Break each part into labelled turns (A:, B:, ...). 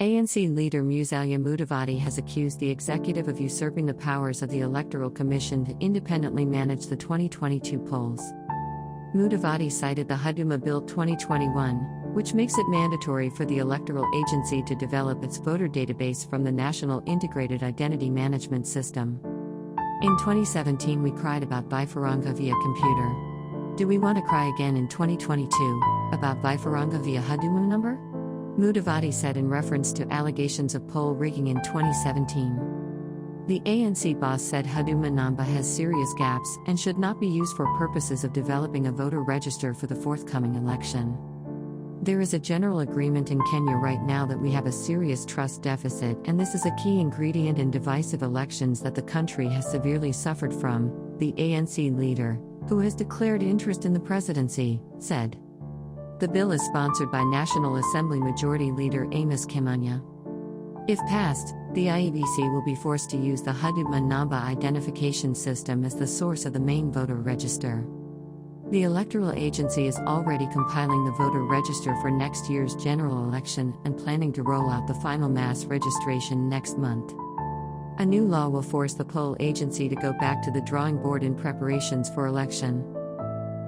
A: ANC leader Musalia Mudavadi has accused the executive of usurping the powers of the Electoral Commission to independently manage the 2022 polls. Mudavadi cited the Huduma Bill 2021, which makes it mandatory for the electoral agency to develop its voter database from the National Integrated Identity Management System. In 2017 we cried about vifaranga via computer. Do we want to cry again in 2022 about vifaranga via Huduma Number? Mudavadi said in reference to allegations of poll rigging in 2017. The ANC boss said Huduma Namba has serious gaps and should not be used for purposes of developing a voter register for the forthcoming election. There is a general agreement in Kenya right now that we have a serious trust deficit, and this is a key ingredient in divisive elections that the country has severely suffered from, the ANC leader, who has declared interest in the presidency, said. The bill is sponsored by National Assembly Majority Leader Amos Kimanya. If passed, the IEBC will be forced to use the Huduma Namba identification system as the source of the main voter register. The electoral agency is already compiling the voter register for next year's general election and planning to roll out the final mass registration next month. A new law will force the poll agency to go back to the drawing board in preparations for election.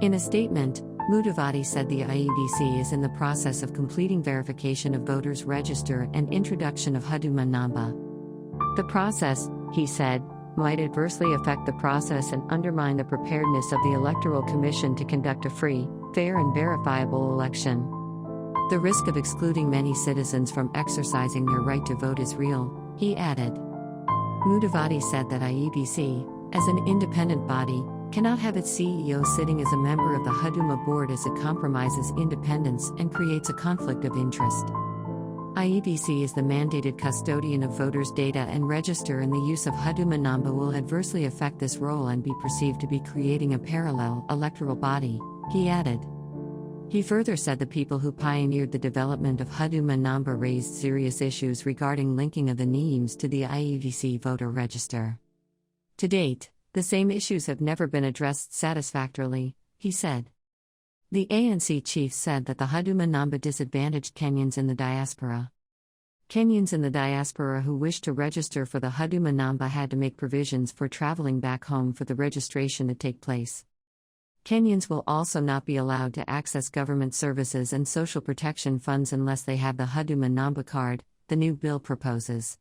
A: In a statement, Mudavadi said the IEBC is in the process of completing verification of voters' register and introduction of Huduma Namba. The process, he said, might adversely affect the process and undermine the preparedness of the Electoral Commission to conduct a free, fair and verifiable election. The risk of excluding many citizens from exercising their right to vote is real, he added. Mudavadi said that IEBC, as an independent body, cannot have its CEO sitting as a member of the Huduma Board as it compromises independence and creates a conflict of interest. IEBC is the mandated custodian of voters' data and register, and the use of Huduma Namba will adversely affect this role and be perceived to be creating a parallel electoral body, he added. He further said the people who pioneered the development of Huduma Namba raised serious issues regarding linking of the NIIMS to the IEBC voter register. To date, the same issues have never been addressed satisfactorily, he said. The ANC chief said that the Huduma Namba disadvantaged Kenyans in the diaspora. Kenyans in the diaspora who wished to register for the Huduma Namba had to make provisions for traveling back home for the registration to take place. Kenyans will also not be allowed to access government services and social protection funds unless they have the Huduma Namba card, the new bill proposes.